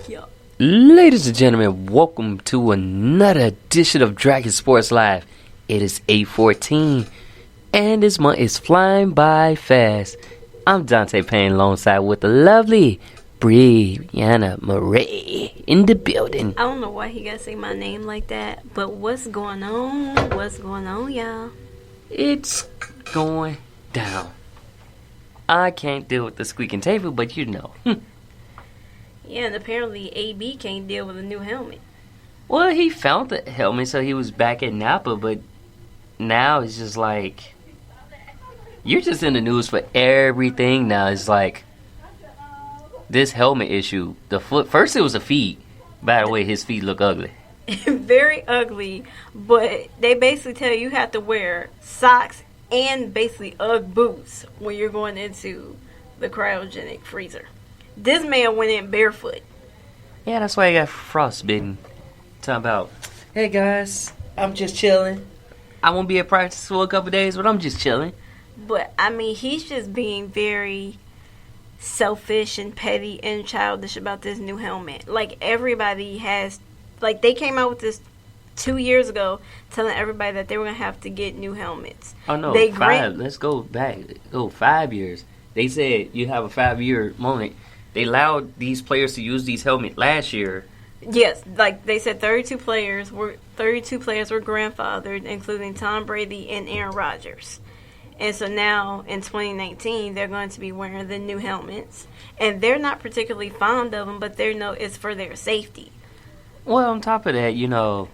Yeah. Ladies and gentlemen, welcome to another edition of Dragon Sports Live. It is 8:14, and this month is flying by fast. I'm Dante Payne alongside with the lovely Brianna Murray in the building. I don't know why he gotta say my name like that, but what's going on? What's going on, y'all? It's going down. I can't deal with the squeaking table, but you know. Yeah, and apparently AB can't deal with a new helmet. Well, he found the helmet, so he was back at Napa, but now it's just like, you're just in the news for everything now. It's like, this helmet issue, the foot, first it was the feet. By the way, his feet look ugly. Very ugly, but they basically tell you have to wear socks and basically Ugg boots when you're going into the cryogenic freezer. This man went in barefoot. Yeah, that's why he got frostbitten. Talking about, hey guys, I'm just chilling. I won't be at practice for a couple days, but I'm just chilling. But, I mean, he's just being very selfish and petty and childish about this new helmet. Like, everybody has, like, they came out with this 2 years ago telling everybody that they were going to have to get new helmets. Oh, no, let's go back. 5 years. They said you have a 5-year moment. They allowed these players to use these helmets last year. Yes, like they said, 32 players were grandfathered, including Tom Brady and Aaron Rodgers. And so now in 2019, they're going to be wearing the new helmets, and they're not particularly fond of them, but they know it's for their safety. Well, on top of that, you know,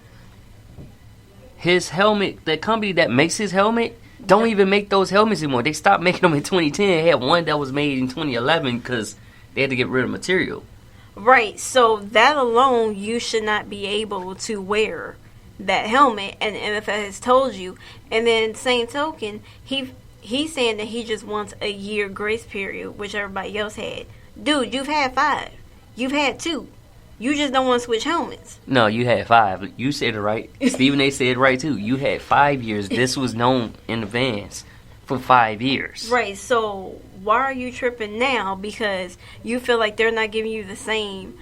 his helmet, the company that makes his helmet, don't even make those helmets anymore. They stopped making them in 2010. They had one that was made in 2011 because they had to get rid of material. Right, so that alone, you should not be able to wear that helmet, and the NFL has told you. And then, same token, he's saying that he just wants a year grace period, which everybody else had. Dude, you've had 5. You've had 2. You just don't want to switch helmets. No, you had 5. You said it right. Stephen A. said it right, too. You had 5 years. This was known in advance for 5 years. Right, so why are you tripping now? Because you feel like they're not giving you the same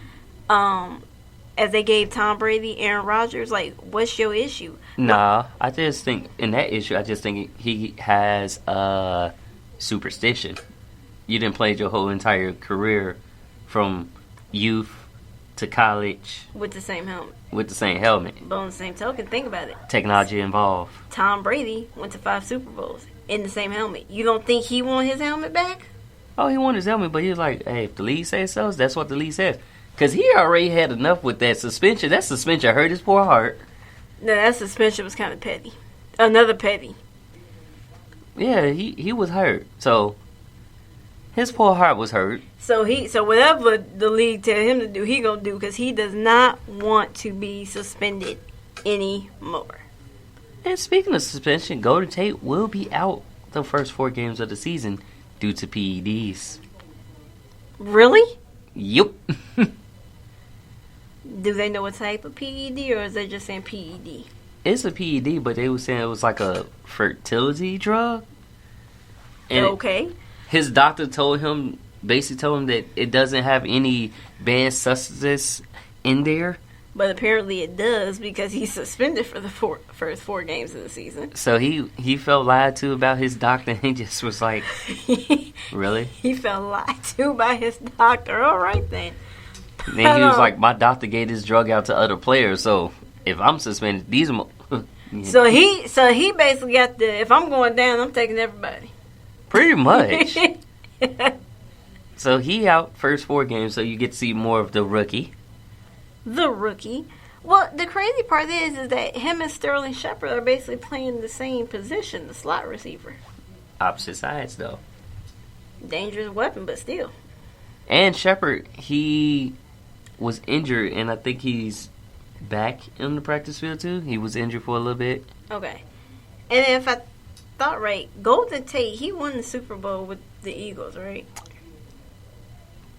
as they gave Tom Brady, Aaron Rodgers. Like, what's your issue? Nah, I just think in that issue, I just think he has a superstition. You didn't play your whole entire career from youth to college with the same helmet. But on the same token, think about it. Technology involved. Tom Brady went to 5 Super Bowls in the same helmet. You don't think he want his helmet back? Oh, he wanted his helmet, but he was like, hey, if the league says so, that's what the league says. Because he already had enough with that suspension. That suspension hurt his poor heart. No, that suspension was kind of petty. Another petty. Yeah, he was hurt. So, his poor heart was hurt. So whatever the league tell him to do, he gonna do, because he does not want to be suspended anymore. And speaking of suspension, Golden Tate will be out the first 4 games of the season due to PEDs. Really? Yep. Do they know what type of PED, or is they just saying PED? It's a PED, but they were saying it was like a fertility drug. And okay. His doctor basically told him that it doesn't have any banned substances in there. But apparently it does, because he's suspended for the first 4 games of the season. So he felt lied to about his doctor, and he just was like, really? He felt lied to by his doctor. All right, then. Then he was like, my doctor gave this drug out to other players, so if I'm suspended, these are... So he basically got if I'm going down, I'm taking everybody. Pretty much. So he out first 4 games, so you get to see more of the rookie. The rookie. Well, the crazy part is that him and Sterling Shepard are basically playing the same position, the slot receiver. Opposite sides, though. Dangerous weapon, but still. And Shepard, he was injured, and I think he's back in the practice field, too. He was injured for a little bit. Okay. And if I thought right, Golden Tate, he won the Super Bowl with the Eagles, right?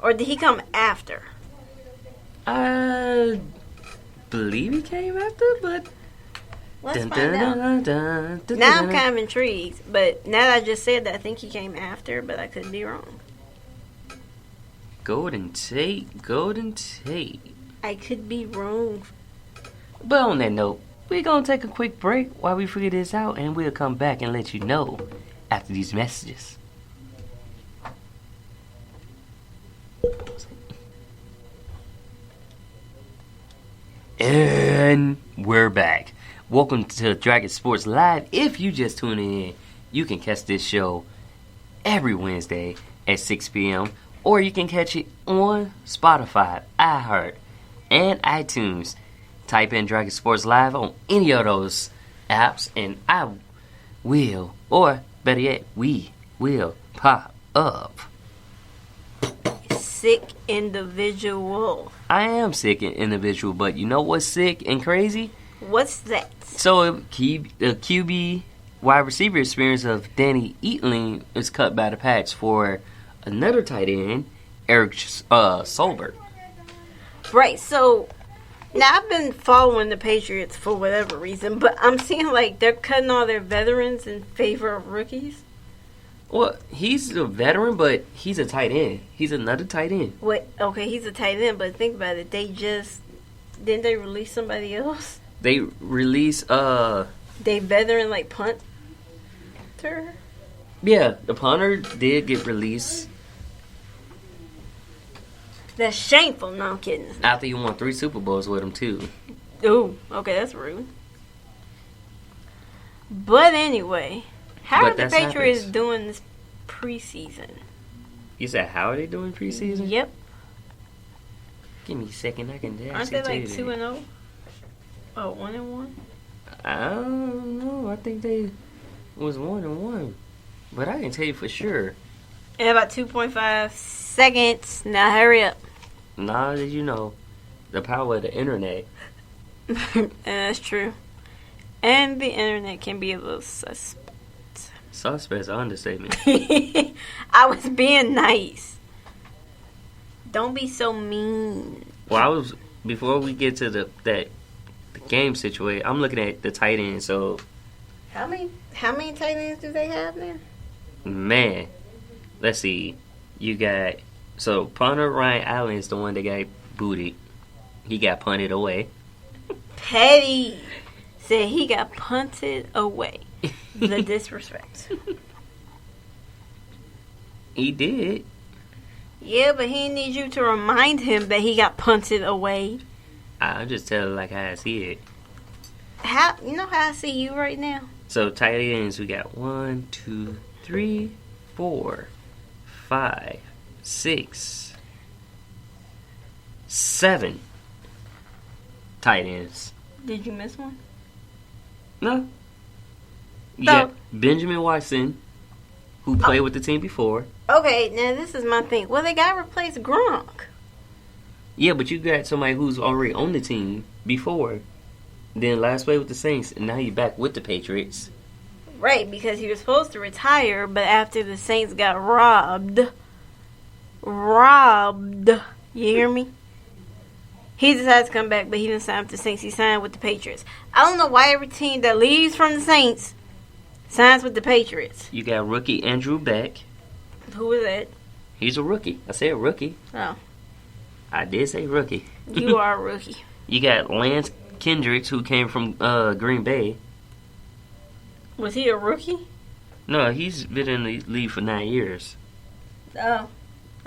Or did he come after? I believe he came after, but... Let's find out. Now I'm kind of intrigued, but now that I just said that, I think he came after, but I could be wrong. Golden Tate. I could be wrong. But on that note, we're going to take a quick break while we figure this out, and we'll come back and let you know after these messages. And we're back. Welcome to Dragon Sports Live. If you just tuning in, you can catch this show every Wednesday at 6 p.m. Or you can catch it on Spotify, iHeart, and iTunes. Type in Dragon Sports Live on any of those apps, and I will, or better yet, we will pop up. Sick individual. I am sick and individual, but you know what's sick and crazy? What's that? So the QB wide receiver experience of Danny Eatling is cut by the patch for another tight end, Eric Solberg. Right, so now I've been following the Patriots for whatever reason, but I'm seeing like they're cutting all their veterans in favor of rookies. Well, he's a veteran, but he's a tight end. He's another tight end. Wait, okay, he's a tight end, but think about it. Didn't they release somebody else? They released, They veteran, like, punter? Yeah, the punter did get released. That's shameful. No, I'm kidding. After he won 3 Super Bowls with him, too. Ooh, okay, that's rude. But anyway, how are the Patriots doing this preseason? You said, how are they doing preseason? Yep. Give me a second, I can Aren't they like 2-0? Oh, 1-1? I don't know. I think they was 1-1. But I can tell you for sure. In about 2.5 seconds. Now hurry up. Nah, did you know the power of the internet? That's true. And the internet can be a little suspect. Suspect's an understatement. I was being nice. Don't be so mean. Well, before we get to the game situation, I'm looking at the tight end. So how many tight ends do they have now? Man, let's see. You got punter Ryan Allen is the one that got booted. He got punted away. Petty said he got punted away. The disrespect. He did. Yeah, but he needs you to remind him that he got punted away. I'll just tell it like how I see it. You know how I see you right now? So tight ends, we got 1, 2, 3, 4, 5, 6, 7 tight ends. Did you miss one? No. You got Benjamin Watson, who played with the team before. Okay, now this is my thing. Well, they got to replace Gronk. Yeah, but you got somebody who's already on the team before. Then last played with the Saints, and now you're back with the Patriots. Right, because he was supposed to retire, but after the Saints got robbed, you hear me? He decided to come back, but he didn't sign with the Saints. He signed with the Patriots. I don't know why every team that leaves from the Saints signs with the Patriots. You got rookie Andrew Beck. Who is that? He's a rookie. I said rookie. Oh. I did say rookie. You are a rookie. You got Lance Kendricks, who came from Green Bay. Was he a rookie? No, he's been in the league for 9 years. Oh.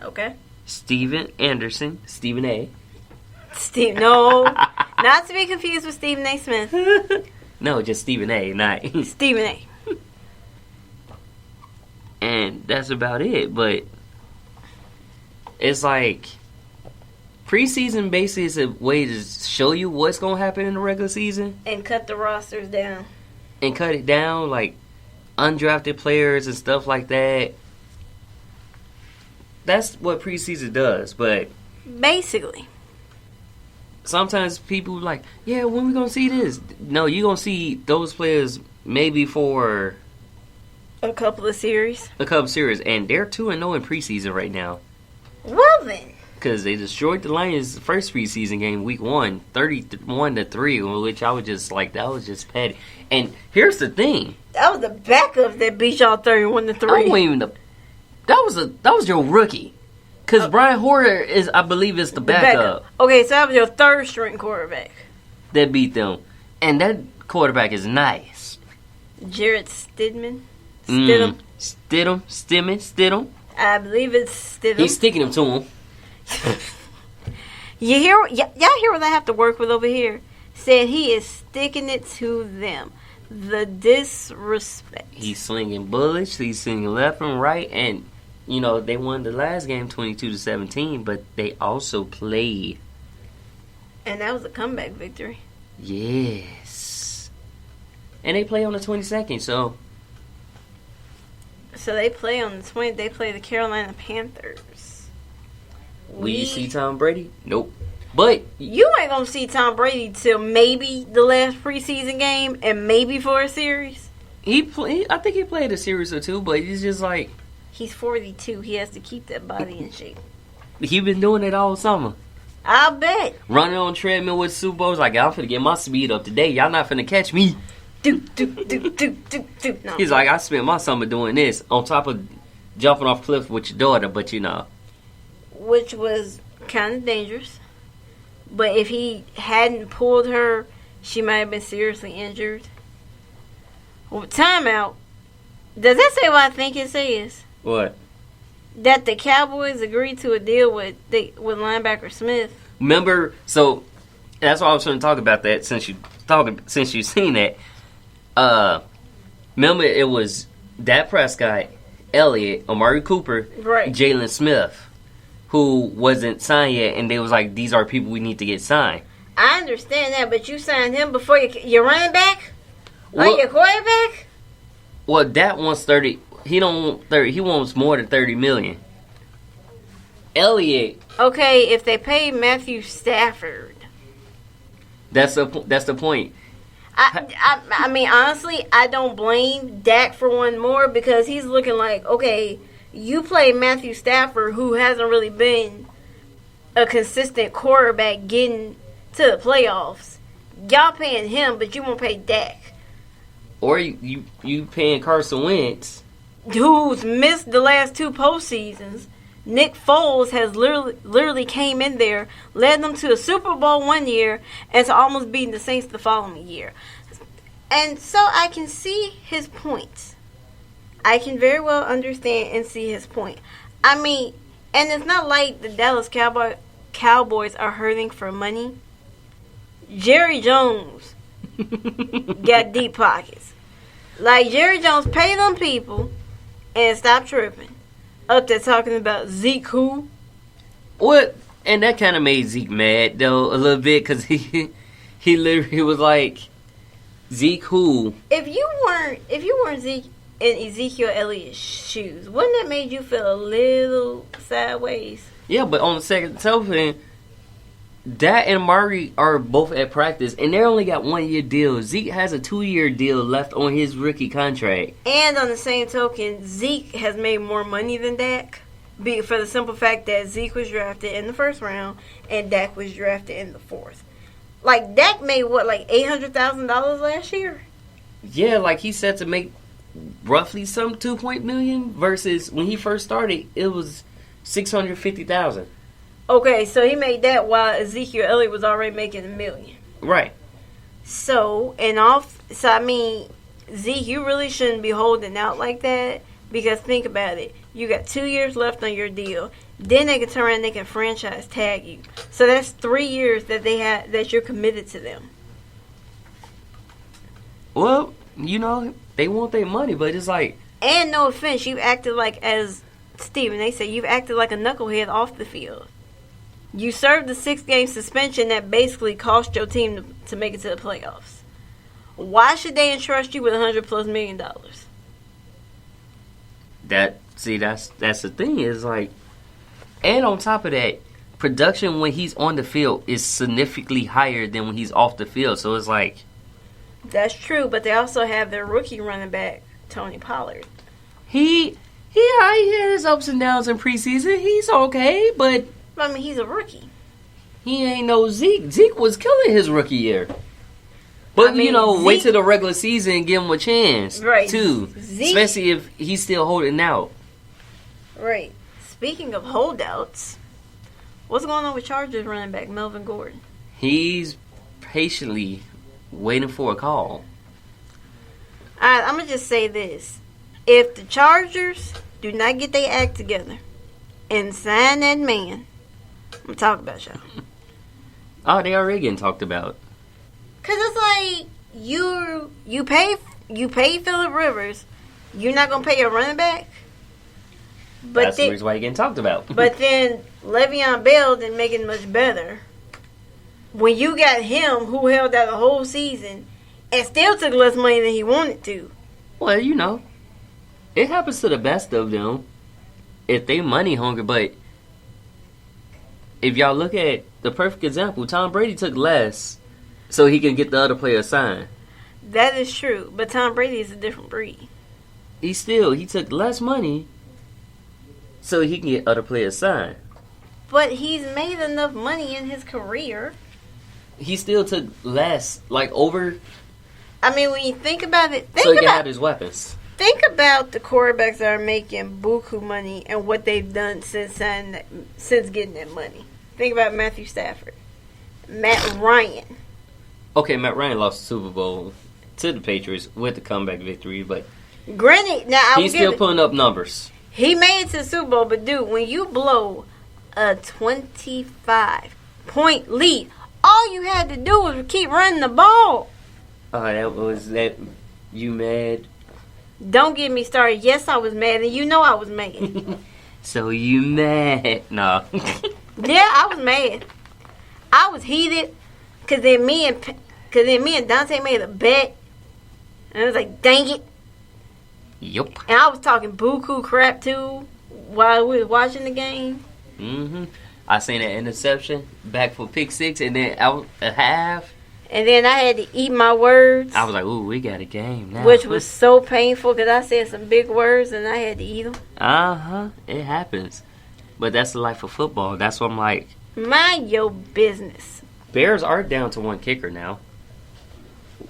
Okay. Steven Anderson. Stephen A. No. Not to be confused with Stephen A. Smith. No, just Stephen A. Not Stephen A. And that's about it. But it's like preseason basically is a way to show you what's going to happen in the regular season. And cut the rosters down. And cut it down, like undrafted players and stuff like that. That's what preseason does. But basically, sometimes people like, yeah, when we going to see this? No, you're going to see those players maybe for a couple of series. And they're 2-0 in preseason right now. Well then. Because they destroyed the Lions' first preseason game, week 1, 31-3, which I was just like, that was just petty. And here's the thing. That was the backup that beat y'all 31-3. That was your rookie. Because Brian Hoyer is, I believe, is the backup. Okay, so that was your third string quarterback. That beat them. And that quarterback is nice. Jarrett Stidham. Stidham. I believe it's Stidham. He's sticking them to him. Y'all hear what I have to work with over here? Said he is sticking it to them. The disrespect. He's slinging bullets. He's slinging left and right. And, you know, they won the last game 22-17, but they also played. And that was a comeback victory. Yes. And they play on the 22nd, so. So they play on the 20th. They play the Carolina Panthers. Will you see Tom Brady? Nope. But you ain't gonna see Tom Brady till maybe the last preseason game and maybe for a series. I think he played a series or two, but he's just like, he's 42. He has to keep that body in shape. He been doing it all summer. I bet. Running on treadmill with Super Bowls, like, I'm finna get my speed up today. Y'all not finna catch me. Do. No. He's like, I spent my summer doing this on top of jumping off cliffs with your daughter, but you know. Which was kind of dangerous. But if he hadn't pulled her, she might have been seriously injured. Well, timeout. Does that say what I think it says? What? That the Cowboys agreed to a deal with linebacker Smith. Remember, so that's why I was trying to talk about that since you've seen that. Remember, it was Dak Prescott, Elliott, Amari Cooper, right. Jalen Smith, who wasn't signed yet, and they was like, these are people we need to get signed. I understand that, but you signed him before your running back? Or your quarterback? Well, Dak wants 30. He don't want 30. He wants more than $30 million. Elliott. Okay, if they pay Matthew Stafford. That's the point. I mean, honestly, I don't blame Dak for one more because he's looking like, okay, you play Matthew Stafford, who hasn't really been a consistent quarterback getting to the playoffs. Y'all paying him, but you won't pay Dak. Or you paying Carson Wentz, who's missed the last two postseasons. Nick Foles has literally came in there, led them to a Super Bowl one year, and to almost beating the Saints the following year. And so I can see his points. I can very well understand and see his point. I mean, and it's not like the Dallas Cowboys are hurting for money. Jerry Jones got deep pockets. Like, Jerry Jones paid them people and stop tripping. Up there talking about Zeke who? What? And that kind of made Zeke mad, though, a little bit, because he literally was like, Zeke who? If you weren't Zeke in Ezekiel Elliott's shoes, wouldn't that made you feel a little sideways? Yeah, but on the second token, Dak and Amari are both at practice, and they only got 1 year deal. Zeke has a 2-year deal left on his rookie contract. And on the same token, Zeke has made more money than Dak, for the simple fact that Zeke was drafted in the first round and Dak was drafted in the fourth. Like, Dak made what, like $800,000 last year? Yeah, like he said to make roughly some $2 million versus when he first started, it was $650,000. Okay, so he made that while Ezekiel Elliott was already making $1 million. Right. So I mean, Zeke, you really shouldn't be holding out like that because think about it. You got 2 years left on your deal. Then they can turn around and they can franchise tag you. So that's 3 years that you're committed to them. Well, you know, they want their money, but it's like... And no offense, you've acted like, as Steven, they say, you've acted like a knucklehead off the field. You served the 6-game suspension that basically cost your team to make it to the playoffs. Why should they entrust you with $100+ million? That's the thing is like, and on top of that, production when he's on the field is significantly higher than when he's off the field. So it's like, that's true, but they also have their rookie running back Tony Pollard. He had his ups and downs in preseason. He's okay, but I mean, he's a rookie. He ain't no Zeke. Zeke was killing his rookie year. But, wait till the regular season and give him a chance, right, too. Zeke, especially if he's still holding out. Right. speaking of holdouts, what's going on with Chargers running back Melvin Gordon? He's patiently waiting for a call. Alright, I'm going to just say this. If the Chargers do not get their act together and sign that man, I'm talking about y'all. Oh, they already getting talked about. Because it's like, you pay Phillip Rivers, you're not going to pay your running back? But That's the reason why you're getting talked about. But then Le'Veon Bell didn't make it much better. When you got him, who held out the whole season, and still took less money than he wanted to. Well, you know, it happens to the best of them if they money hungry. But if y'all look at the perfect example, Tom Brady took less so he can get the other player signed. That is true, but Tom Brady is a different breed. He took less money so he can get other players signed. But he's made enough money in his career. He still took less, like over. I mean, when you think about it, so he can have his weapons. Think about the quarterbacks that are making buku money and what they've done since getting that money. Think about Matthew Stafford, Matt Ryan. Okay, Matt Ryan lost the Super Bowl to the Patriots with the comeback victory, but granted, now he's still putting up numbers. He made it to the Super Bowl, but dude, when you blow a 25-point lead, all you had to do was keep running the ball. Oh, you mad? Don't get me started. Yes, I was mad, and you know I was mad. So you mad? No. Yeah, I was mad. I was heated because then me and Dante made a bet, and I was like, dang it. Yep. And I was talking buku crap too while we was watching the game. Mm-hmm. I seen an interception back for pick six, and then out a half. And then I had to eat my words. I was like, ooh, we got a game now. Which was so painful because I said some big words and I had to eat them. Uh-huh. It happens. But that's the life of football. That's what I'm like. Mind your business. Bears are down to one kicker now.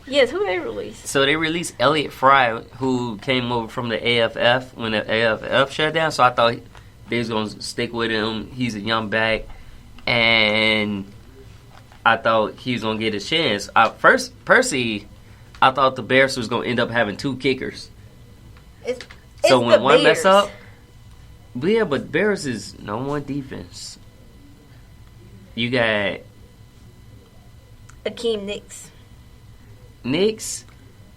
Yes, who they released? So they released Elliott Fry, who came over from the AFF when the AFF shut down. So I thought they was going to stick with him. He's a young back. And I thought he was going to get his chance. Percy, I thought the Bears was going to end up having two kickers. So when one mess up, yeah, but Bears is no one defense. You got Akeem Nicks.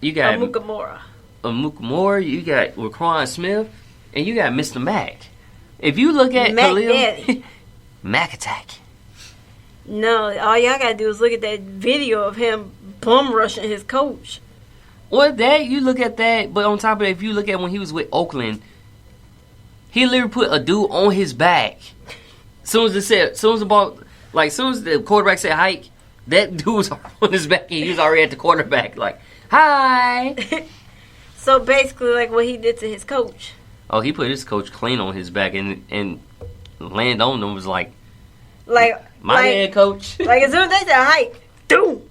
You got Amukamura. You got Raquan Smith, and you got Mr. Mack. If you look at Khalil, Mac Attack. No, all y'all gotta do is look at that video of him bum rushing his coach. Well, you look at that, but on top of that, if you look at when he was with Oakland, he literally put a dude on his back. Soon as the quarterback said hike, that dude was on his back and he was already at the quarterback, like, hi. So basically, like what he did to his coach. Oh, he put his coach clean on his back and land on him was like my head coach. Like as soon as they said hike, doom.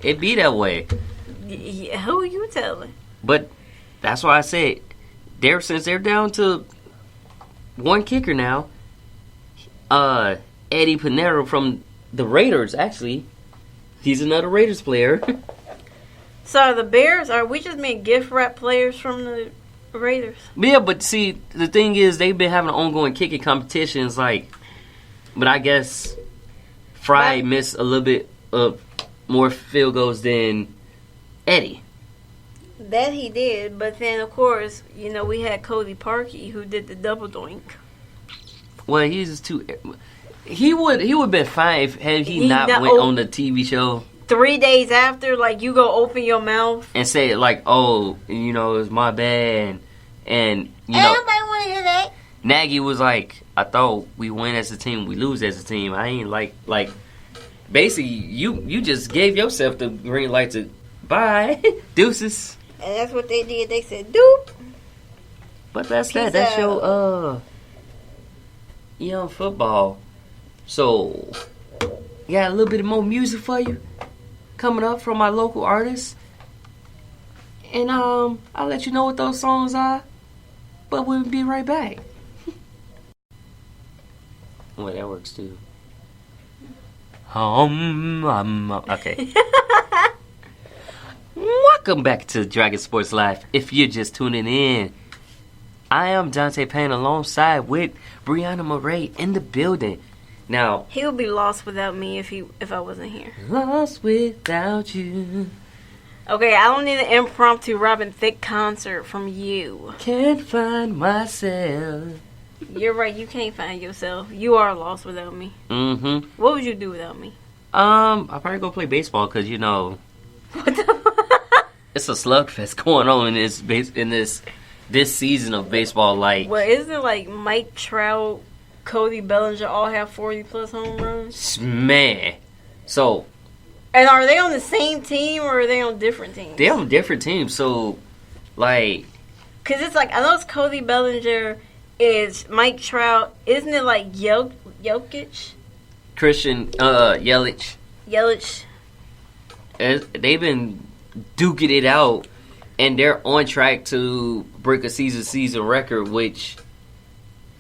It be that way. Yeah, who are you telling? But that's why I said, since they're down to one kicker now, Eddie Pinero from the Raiders, actually, he's another Raiders player. So are we just making gift wrap players from the Raiders? Yeah, but see, the thing is, they've been having ongoing kicking competitions, but I guess Fry missed a little bit of more field goals than Eddie. That he did, but then of course, we had Cody Parkey who did the double doink. Well, he's just too. He would have been fine if he not went on the TV show 3 days after. Like you go open your mouth and say like, "Oh, it's my bad," and nobody want to hear that. Nagy was like, "I thought we win as a team, we lose as a team. I ain't like." Basically, you just gave yourself the green light to bye, deuces. And that's what they did. They said, doop. But that's that. That's your, football. So, got a little bit more music for you coming up from my local artists. And, I'll let you know what those songs are. But we'll be right back. Well, that works too. Okay. Welcome back to Dragon Sports Live. If you're just tuning in, I am Dante Payne alongside with Brianna Murray in the building. Now, he would be lost without me if I wasn't here. Lost without you. Okay, I don't need an impromptu Robin Thicke concert from you. Can't find myself. You're right, you can't find yourself. You are lost without me. Mm-hmm. What would you do without me? I'll probably go play baseball because, you know, What the it's a slugfest going on in this season of baseball. Like, well, isn't it like Mike Trout, Cody Bellinger all have 40-plus home runs? man. So, And are they on the same team or are they on different teams? they're on different teams. So, like, Because it's like, I know it's Cody Bellinger, it's Mike Trout. Isn't it like Jokic? Christian Yelich. Yelich? They've been duking it out, and they're on track to break a season record,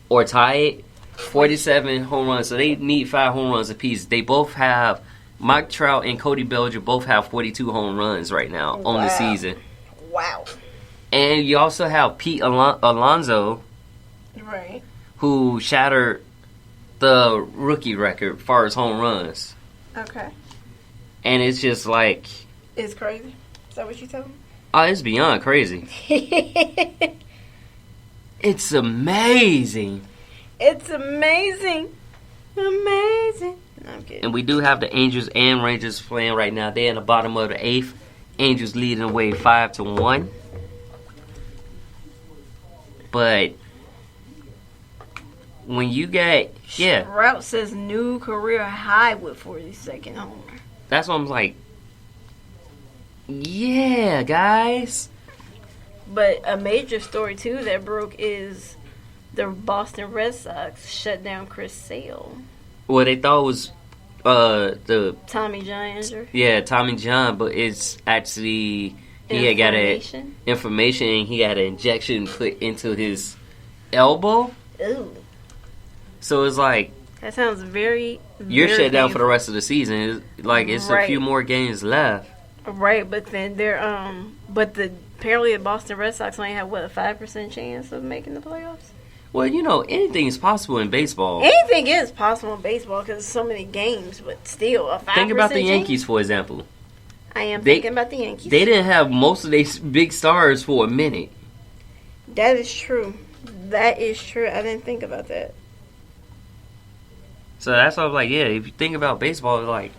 or tie it, 47 home runs. So they need 5 home runs apiece. They both have, Mike Trout and Cody Bellinger both have 42 home runs right now on the season. Wow. And you also have Pete Alonso, Right. who shattered the rookie record as far as home runs. Okay. And it's just like, It's crazy. Is that what you told me? oh, it's beyond crazy. It's amazing. It's amazing. Amazing. No, I'm kidding. And we do have the Angels and Rangers playing right now. They're in the bottom of the 8th. Angels leading the way 5-1. But when you get, Trout says new career high with 42nd homer. that's what I'm like, yeah, guys. But a major story, too, that broke is the Boston Red Sox shut down Chris Sale. What they thought was the Tommy John injury. Yeah, Tommy John, but it's actually he had got information and he had an injection put into his elbow. Ooh. So it's like That sounds very, you're very shut down for the painful. rest of the season. It's a few more games left. Right, but then they're apparently the Boston Red Sox only have a 5% chance of making the playoffs. Well, you know, anything is possible in baseball. Anything is possible in baseball because there's so many games, but still a 5% Think about the chance? Yankees, for example. I am thinking about the Yankees. They didn't have most of their big stars for a minute. That is true. That is true. I didn't think about that. So that's why I was like, yeah, if you think about baseball, it's like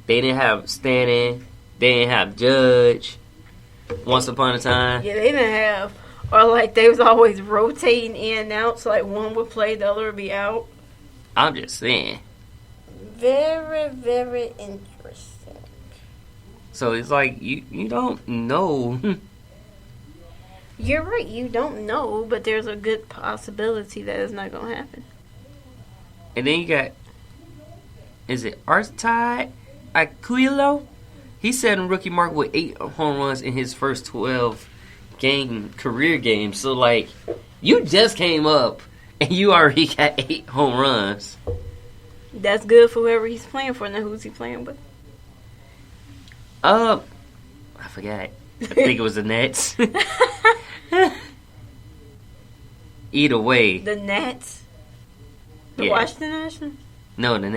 they didn't have Stanton, they didn't have Judge once upon a time. Yeah, they didn't have, or like they was always rotating in and out, so like one would play, the other would be out. I'm just saying. Very, very interesting. So it's like you don't know. You're right, you don't know, but there's a good possibility that it's not going to happen. And then you got, is it Artide Aquilo? He set a rookie mark with 8 home runs in his first 12 career games. So like, you just came up and you already got 8 home runs. That's good for whoever he's playing for. Now, who's he playing with? I forgot. I think it was the Nets. Either way. The Nets? The Yeah. Washington Nationals? No, the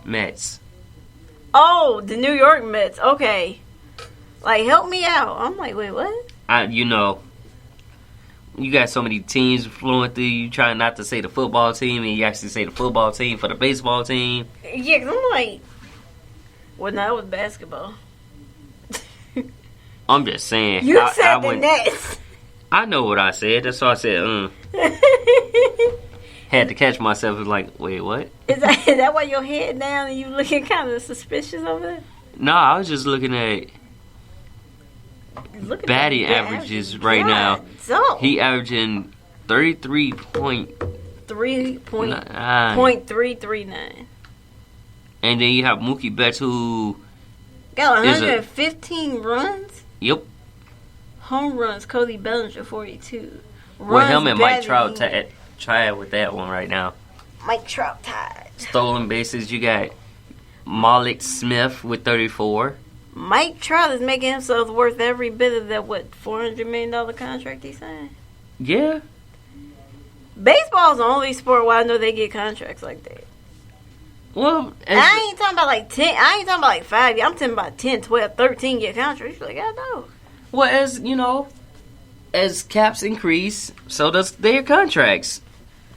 Mets. Oh, the New York Mets. Okay. Like, help me out. I'm like, wait, what? You know, you got so many teams flowing through. You try not to say the football team, and you actually say the football team for the baseball team. Yeah, 'cause I'm like, well, no, it was basketball. I'm just saying. You said the Nets. I know what I said. That's why I said, Had to catch myself. It was like, wait, what? Is that why your head down and you looking kind of suspicious over there? No, I was just looking at Look at batting the averages right now. So He averaging 3.339. And then you have Mookie Betts, who Got 115 runs. Yep. Home runs. Cody Bellinger 42. Well, him and Mike batted Trout in. try with that one right now. Mike Trout tied. Stolen bases, you got Malik Smith with 34. Mike Trout is making himself worth every bit of that, $400 million contract he signed? Yeah. Baseball's the only sport where I know they get contracts like that. Well, I ain't talking about like 10. I ain't talking about like 5 years. I'm talking about 10, 12, 13 year contracts. You're like, I know. Well, as you know, as caps increase, so does their contracts.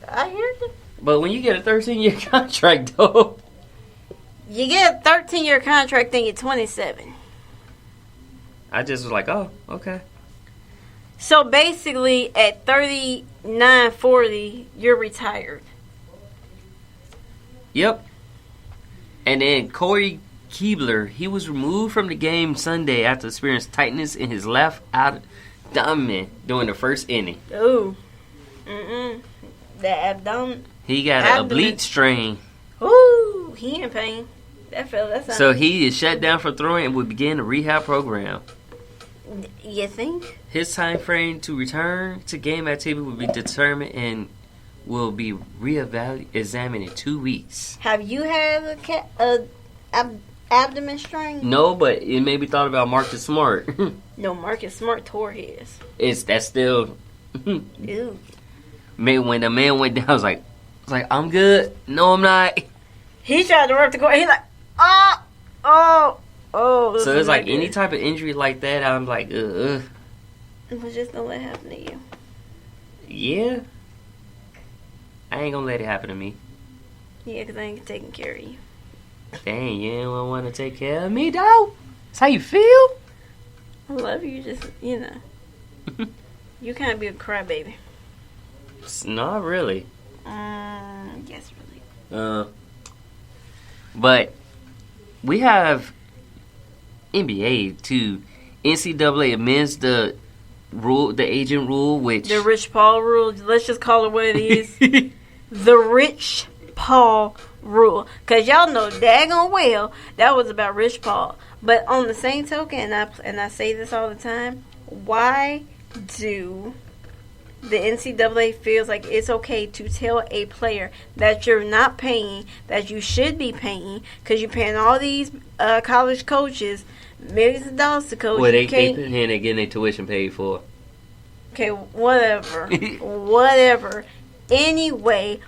I hear you. But when you get a 13-year contract, though, you get a 13-year contract, then you're 27. I just was like, oh, okay. So basically, at 39, 40, you're retired. Yep. And then Corey Keebler, he was removed from the game Sunday after experiencing tightness in his left abdomen during the first inning. Ooh. The abdomen. He got an oblique strain. Ooh, he in pain. That's so he is shut down for throwing and will begin a rehab program. You think? His time frame to return to game activity will be determined and will be examined in 2 weeks. Have you had a abdomen strain? No, but it made me thought about Marcus Smart. No, Marcus Smart tore his. That's still. Ew. When the man went down, I was like, I'm good. No, I'm not. He tried to rip the court. He like, oh. So it's like any type of injury like that, I'm like, But just don't let it happen to you. Yeah. I ain't gonna let it happen to me. Yeah, because I ain't taking care of you. Dang, you don't want to take care of me, though? That's how you feel? I love you, just, you can't be a crybaby. Not really. Yes, really. But we have NBA too. NCAA amends the rule, the agent rule, which the Rich Paul rule. Let's just call it what it is. The Rich Paul rule, because y'all know daggone well that was about Rich Paul. But on the same token, and I say this all the time, why do the NCAA feels like it's okay to tell a player that you're not paying, that you should be paying, because you're paying all these college coaches millions of dollars to coach? Well, they getting their tuition paid for. Okay, whatever. Whatever. Anyway,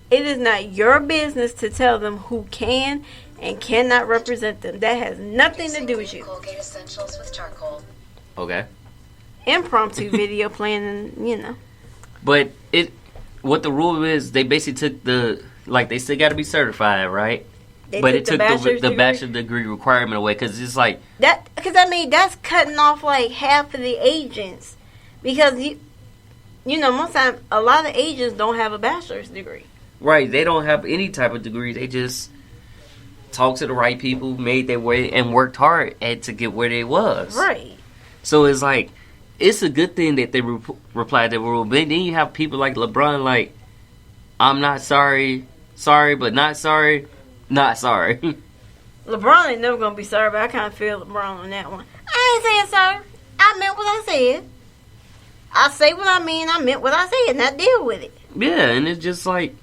it is not your business to tell them who can and cannot represent them. That has nothing to do with you. Colgate Essentials with charcoal. Okay. Impromptu video playing, But what the rule is, they basically took they still got to be certified, right? But it took the bachelor's degree requirement away, because it's like that. Because that's cutting off like half of the agents, because most time a lot of agents don't have a bachelor's degree. Right, they don't have any type of degree. They just talked to the right people, made their way, and worked hard to get where they was. Right. So it's like, it's a good thing that they replied to the rule. But then you have people like LeBron, like, I'm not sorry, but not sorry, not sorry. LeBron ain't never gonna be sorry, but I kind of feel LeBron on that one. I ain't saying sorry. I meant what I said. I say what I mean. I meant what I said. Now deal with it. Yeah, and it's just like,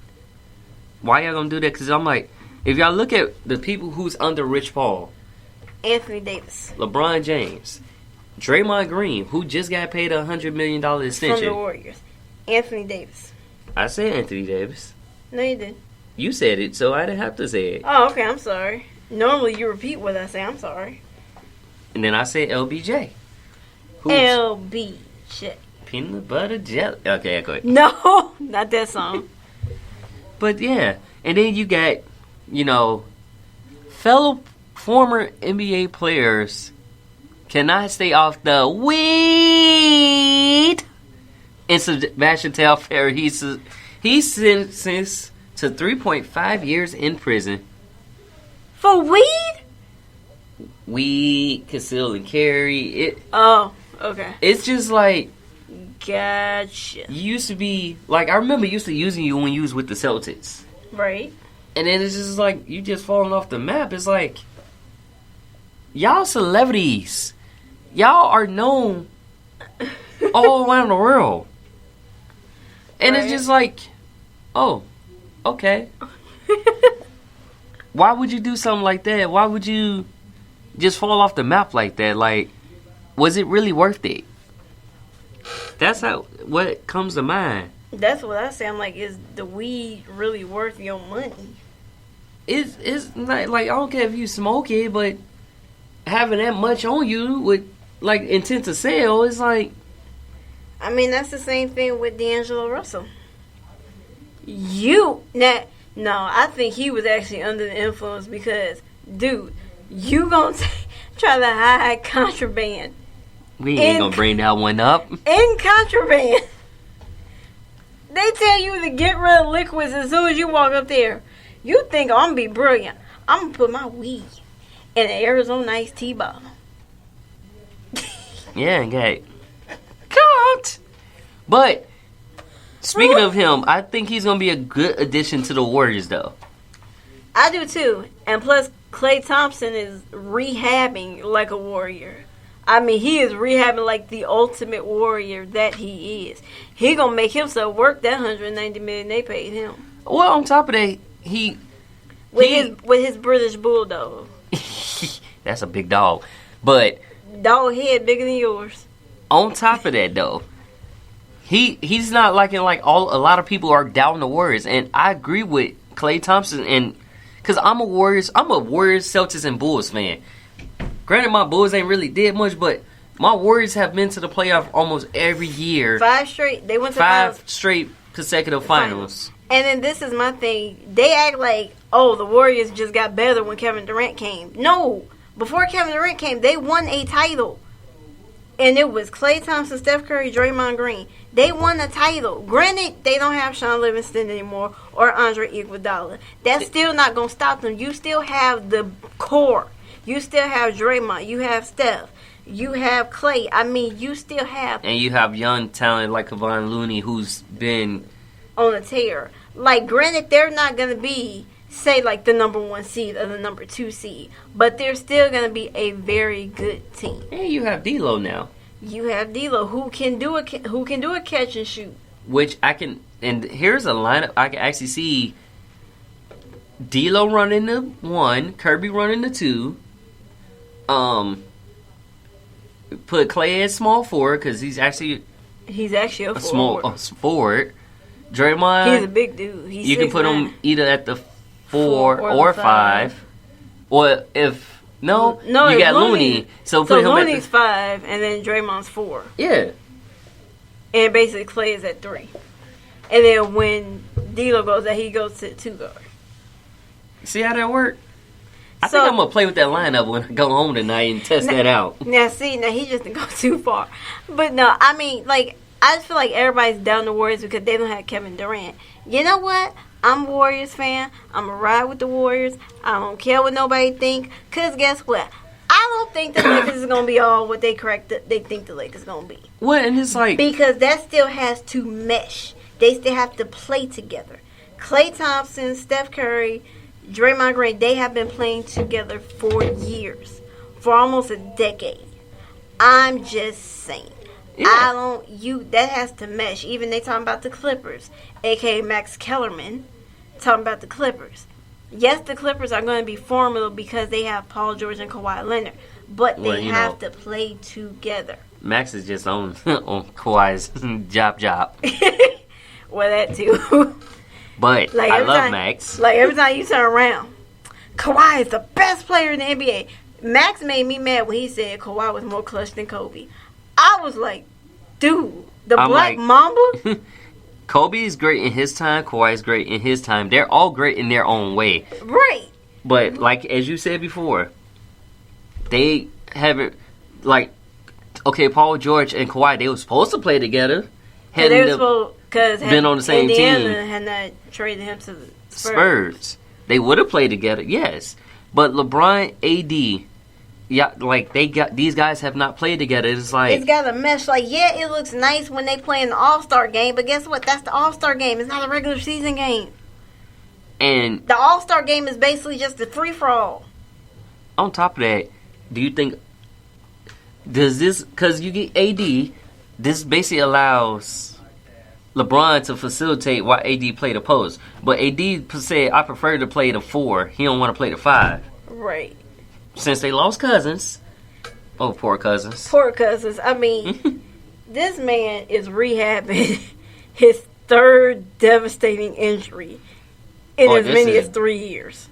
why y'all gonna do that? Because I'm like, if y'all look at the people who's under Rich Paul, Anthony Davis, LeBron James, Draymond Green, who just got paid $100 million extension. From the Warriors. Anthony Davis. I said Anthony Davis. No, you didn't. You said it, so I didn't have to say it. Oh, okay, I'm sorry. Normally you repeat what I say. I'm sorry. And then I said LBJ. LBJ. Peanut butter jelly. Okay, go ahead. No, not that song. But yeah, and then you got, fellow former NBA players cannot stay off the weed. And Sebastian Telfair, he's sentenced to 3.5 years in prison. For weed? Weed, conceal and carry. Oh, okay. It's just like, gotcha. You used to be, like, I remember used to using you when you was with the Celtics. Right. And then it's just like, you just falling off the map. It's like, y'all celebrities. Y'all are known all around the world. And It's just like, oh, Okay. Why would you do something like that? Why would you just fall off the map like that? Like, was it really worth it? That's what comes to mind. That's what I say. I'm like, is the weed really worth your money? It's not like, I don't care if you smoke it, but having that much on you with like intent to sell, it's like. I mean, that's the same thing with D'Angelo Russell. No, I think he was actually under the influence because, dude, you gonna try to hide contraband. We ain't gonna bring that one up. In contraband. They tell you to get rid of liquids as soon as you walk up there. You think, I'm gonna be brilliant. I'm gonna put my weed in an Arizona iced tea bottle. Yeah, okay. Cut! But speaking of him, I think he's gonna be a good addition to the Warriors, though. I do too, and plus Klay Thompson is rehabbing like a warrior. I mean, he is rehabbing like the ultimate warrior that he is. He gonna make himself work that $190 million they paid him. Well, on top of that, with his British bulldog. That's a big dog, but dog head bigger than yours. On top of that, though, he's not like a lot of people are doubting the Warriors, and I agree with Klay Thompson, and because I'm a Warriors, Celtics, and Bulls fan. Granted, my Bulls ain't really did much, but my Warriors have been to the playoff almost every year. They went to five straight consecutive finals. And then this is my thing. They act like, oh, the Warriors just got better when Kevin Durant came. No. Before Kevin Durant came, they won a title. And it was Klay Thompson, Steph Curry, Draymond Green. They won a title. Granted, they don't have Sean Livingston anymore or Andre Iguodala. That's still not going to stop them. You still have the core. You still have Draymond. You have Steph. You have Klay. I mean, you still have... And you have young talent like Kevon Looney, who's been... on a tear. Like, granted, they're not going to be, say, like the number 1 seed or the number 2 seed. But they're still going to be a very good team. And you have D'Lo now. You have D'Lo, who can do a catch and shoot. Which I can... And here's a lineup I can actually see D'Lo running the 1, Kirby running the 2. Put Klay at small forward because he's actually a small forward. Draymond, he's a big dude. You can put him either at the 4 or 5. Or if you got Looney, so put him Looney's 5 and then Draymond's 4. Yeah. And basically Klay is at 3. And then when D'Lo goes there, he goes to 2 guard. See how that works? I think I'm going to play with that lineup when I go home tonight and test that out. Now he just didn't go too far. But no, I mean, like, I just feel like everybody's down the Warriors because they don't have Kevin Durant. You know what? I'm a Warriors fan. I'm going to ride with the Warriors. I don't care what nobody think. Because guess what? I don't think the Lakers is going to be all what they think the Lakers is going to be. What? And it's like... Because that still has to mesh. They still have to play together. Klay Thompson, Steph Curry, Draymond Green, they have been playing together for years. For almost a decade. I'm just saying. Yeah. That has to mesh. Even they talking about the Clippers, a.k.a. Max Kellerman, talking about the Clippers. Yes, the Clippers are going to be formidable because they have Paul George and Kawhi Leonard. But they have to play together. Max is just on Kawhi's job. Well, that too. But I love Max. Like, every time you turn around, Kawhi is the best player in the NBA. Max made me mad when he said Kawhi was more clutch than Kobe. I was like, dude, Black Mamba? Kobe is great in his time. Kawhi is great in his time. They're all great in their own way. Right. But, like, as you said before, they haven't, like, okay, Paul George and Kawhi, they were supposed to play together. Because been on the same Indiana team. had not traded him to the Spurs. They would have played together, yes. But LeBron, AD, yeah, like these guys have not played together. It's like it's got a mesh. Like, yeah, it looks nice when they play in the All-Star game, but guess what? That's the All-Star game. It's not a regular season game. And the All-Star game is basically just a free-for-all. On top of that, do you think does this, because you get AD, this basically allows LeBron to facilitate while AD played the post. But AD said, I prefer to play the 4. He don't want to play the 5. Right. Since they lost Cousins. Oh, poor Cousins. Poor Cousins. I mean, this man is rehabbing his third devastating injury in as many as 3 years.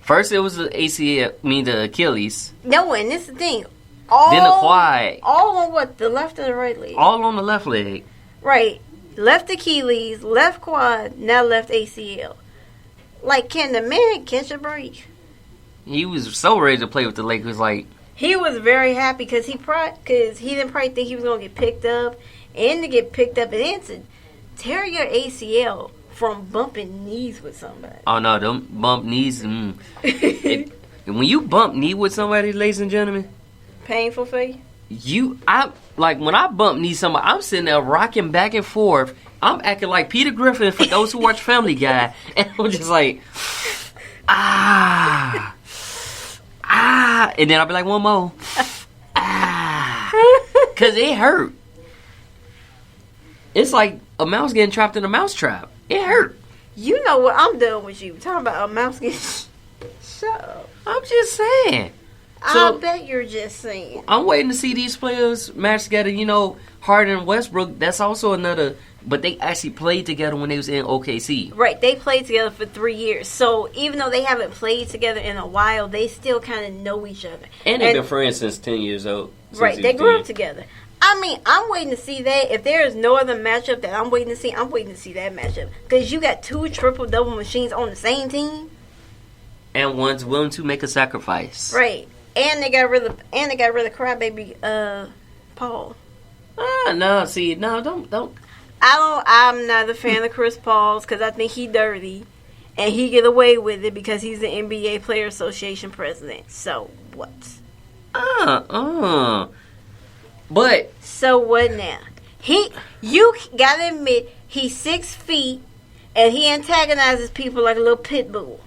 First, it was the the Achilles. No, and this is the thing. Then the quad. All on what? The left or the right leg? All on the left leg. Right. Left Achilles, left quad, now left ACL. Like, can the man catch a break? He was so ready to play with the Lakers. Like, he was very happy because he didn't probably think he was going to get picked up. And to get picked up and then to tear your ACL from bumping knees with somebody. Oh, no, them bump knees. When you bump knee with somebody, ladies and gentlemen. Painful for you? When I bump knee somebody, I'm sitting there rocking back and forth. I'm acting like Peter Griffin for those who watch Family Guy. And I'm just like, ah. And then I'll be like, one more. Because it hurt. It's like a mouse getting trapped in a mouse trap. It hurt. You know what? I'm done with you. Talking about a mouse getting... Shut up. I'm just saying. I bet you're just saying. I'm waiting to see these players match together. You know, Harden and Westbrook, that's also another... But they actually played together when they was in OKC. Right. They played together for 3 years. So even though they haven't played together in a while, they still kind of know each other. And they've been friends since 10 years old. Right. They grew up together. I mean, I'm waiting to see that. If there is no other matchup that I'm waiting to see that matchup. Because you got 2 triple-double machines on the same team. And one's willing to make a sacrifice. Right. And they got rid of crybaby Paul. Don't. I'm not a fan of Chris Paul's because I think he dirty. And he get away with it because he's the NBA Player Association president. So what? But so what now? You gotta admit he's 6 feet and he antagonizes people like a little pit bull.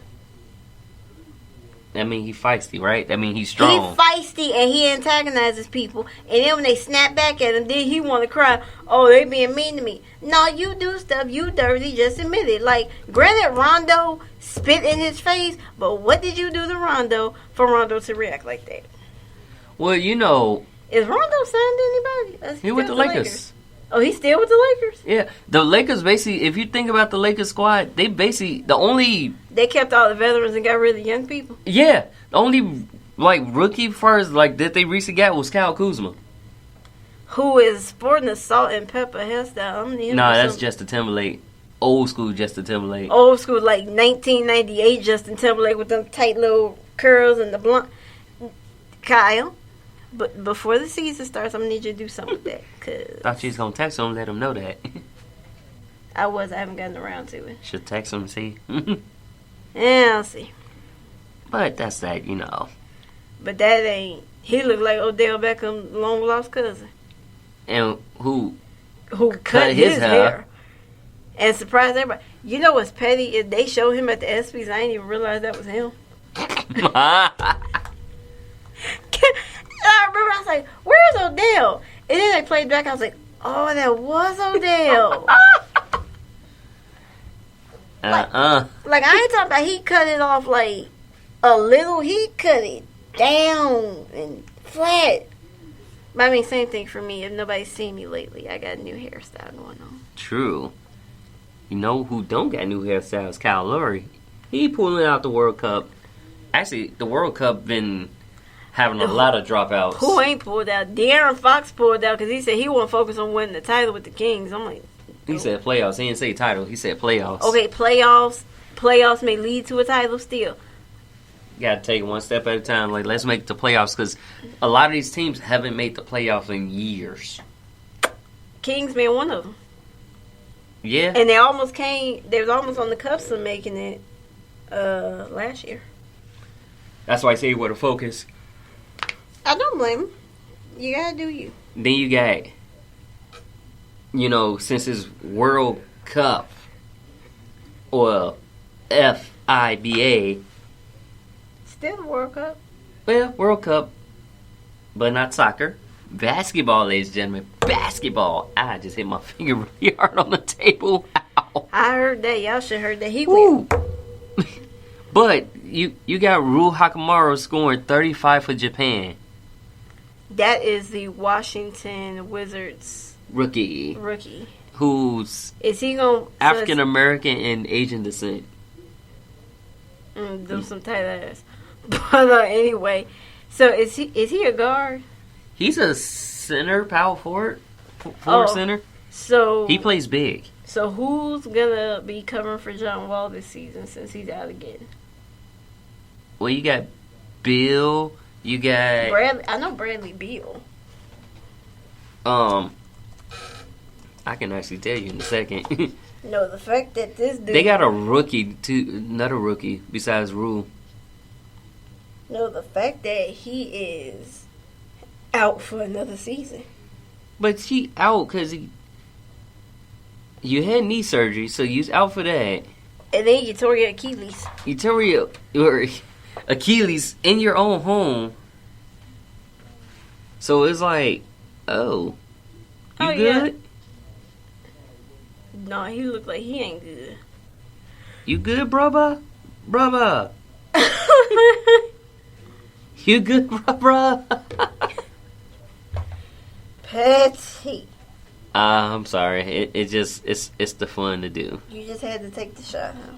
That mean he feisty, right? That mean he's strong. He's feisty and he antagonizes people. And then when they snap back at him, then he want to cry, oh, they being mean to me. No, you do stuff. You dirty. Just admit it. Like, granted, Rondo spit in his face, but what did you do to Rondo for Rondo to react like that? Well, you know. Is Rondo signed to anybody? He with the Lakers. Oh, he's still with the Lakers? Yeah. The Lakers basically, if you think about the Lakers squad, they basically, They kept all the veterans and got rid of the young people? Yeah. The only, rookie first, that they recently got was Kyle Kuzma. Who is sporting a salt and pepper hairstyle. That's Justin Timberlake. Old school Justin Timberlake. Old school, 1998 Justin Timberlake with them tight little curls and the blonde. Kyle. But before the season starts, I'm going to need you to do something with that. Cause thought you was going to text him and let him know that. I haven't gotten around to it. Should text him and see. Yeah, I'll see. But that's that, you know. But that ain't... He looked like Odell Beckham's long-lost cousin. And who cut his hair. And surprised everybody. You know what's petty? Is they showed him at the ESPYs. I didn't even realize that was him. I remember I was like, where's Odell? And then they played back. I was like, oh, that was Odell. Like I ain't talking about he cut it off like a little. He cut it down and flat. But I mean, same thing for me. If nobody's seen me lately, I got a new hairstyle going on. True. You know who don't got new hairstyles? Kyle Lowry. He pulling out the World Cup. Actually, the World Cup been having a lot of dropouts. Who ain't pulled out? De'Aaron Fox pulled out because he said he won't focus on winning the title with the Kings. I'm like, he said playoffs. He didn't say title. He said playoffs. Okay, playoffs. Playoffs may lead to a title still. You got to take it one step at a time. Let's make the playoffs because a lot of these teams haven't made the playoffs in years. Kings being one of them. Yeah. And they almost came. They was almost on the cusp of making it last year. That's why I say you were to focus. I don't blame him. You gotta do you. Then you got, since it's World Cup, or FIBA. Still the World Cup. Well, World Cup, but not soccer. Basketball, ladies and gentlemen. Basketball. I just hit my finger really hard on the table. Ow. I heard that. Y'all should heard that. He Woo. went. But you got Rui Hachimura scoring 35 for Japan. That is the Washington Wizards Rookie. Who's Is he going to... African American and Asian descent. do some tight ass. But anyway, so is he a guard? He's a center, power forward center. So He plays big. So who's gonna be covering for John Wall this season since he's out again? Well, you got Bill. You got Bradley. I know Bradley Beal. I can actually tell you in a second. No, the fact that this dude... They got a rookie too, another rookie besides Rule. No, the fact that he is out for another season. But he out because you had knee surgery, so you was out for that. And then you tore your Achilles. You tore your Achilles in your own home. So it's like, you good? Yeah. No, he look like he ain't good. You good, brother? Brother. You good, brother? Petty. I'm sorry. It's the fun to do. You just had to take the shot, huh?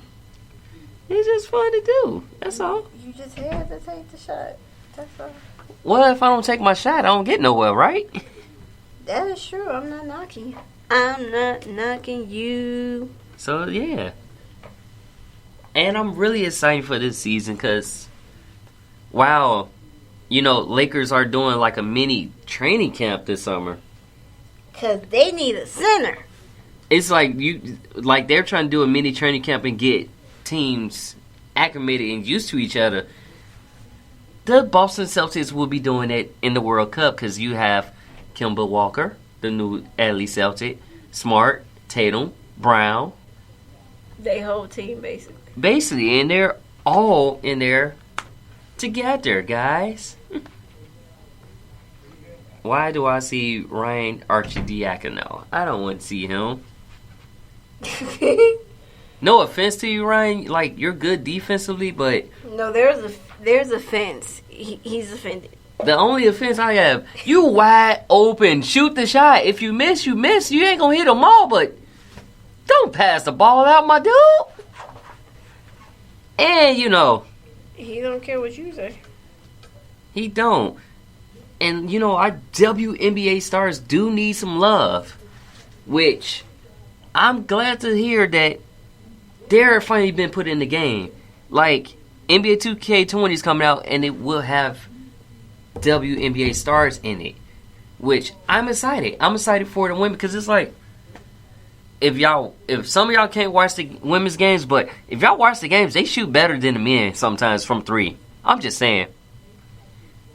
It's just fun to do. That's all. You just had to take the shot. That's all. Well, if I don't take my shot, I don't get nowhere, right? That is true. I'm not knocking you. I'm not knocking you. So, yeah. And I'm really excited for this season because, wow, Lakers are doing like a mini training camp this summer. Because they need a center. It's like they're trying to do a mini training camp and get teams acclimated and used to each other. The Boston Celtics will be doing it in the World Cup because you have Kemba Walker, the new Adley Celtic, Smart, Tatum, Brown. They whole team, basically. Basically, and they're all in there together, guys. Why do I see Ryan Arcidiacono? I don't want to see him. No offense to you, Ryan. Like, you're good defensively, but... No, there's offense. He's offended. The only offense I have, you wide open. Shoot the shot. If you miss, you miss. You ain't going to hit them all, but don't pass the ball out, my dude. And, He don't care what you say. He don't. And, our WNBA stars do need some love. Which, I'm glad to hear that they're finally been put in the game. Like, NBA 2K20 is coming out, and it will have WNBA stars in it. Which, I'm excited. I'm excited for the women, because it's like, if some of y'all can't watch the women's games, but if y'all watch the games, they shoot better than the men sometimes from three. I'm just saying.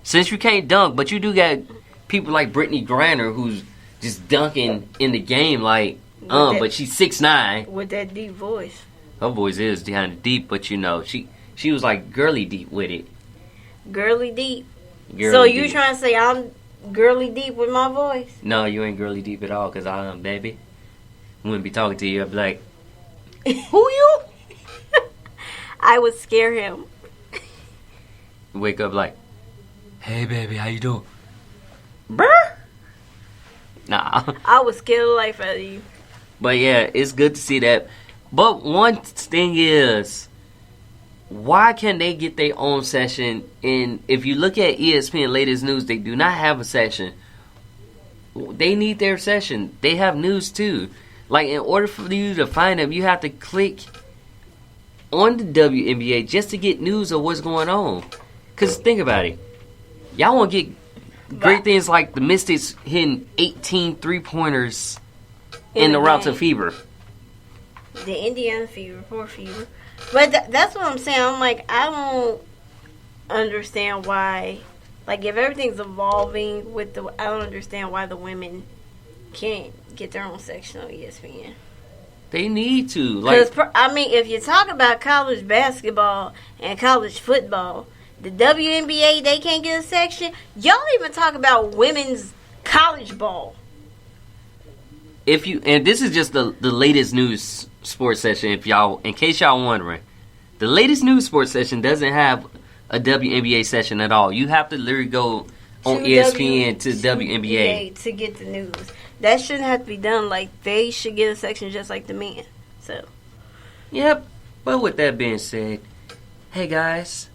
Since you can't dunk, but you do got people like Brittany Griner who's just dunking in the game but she's 6'9". With that deep voice. Her voice is kind of deep, but she was like girly deep with it. Girly deep? Girly so you deep. trying to say I'm girly deep with my voice? No, you ain't girly deep at all, because I am, baby. Wouldn't be talking to you, I'd be like, who you? I would scare him. Wake up like, hey, baby, how you doing? Brr! Nah. I would scare the life out of you. But yeah, it's good to see that. But one thing is, why can't they get their own session? And if you look at ESPN latest news, they do not have a session. They need their session. They have news too. Like, in order for you to find them, you have to click on the WNBA just to get news of what's going on. Because think about it. Y'all want to get great things like the Mystics hitting 18 3-pointers in the route to Fever. The Indiana Fever, poor Fever. But that's what I'm saying. I'm like, I don't understand why. Like, if everything's evolving I don't understand why the women can't get their own section on ESPN. They need to. Because, if you talk about college basketball and college football, the WNBA, they can't get a section. Y'all even talk about women's college ball. And this is just the latest news sports session. In case y'all wondering, the latest news sports session doesn't have a WNBA session at all. You have to literally go on ESPN to WNBA to get the news. That shouldn't have to be done. Like, they should get a section just like the men. So, yep. But with that being said, hey guys,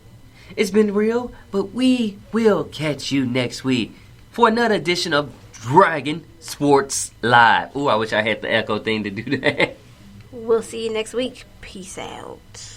it's been real, but we will catch you next week for another edition of Dragon Sports Live. Ooh, I wish I had the echo thing to do that. We'll see you next week. Peace out.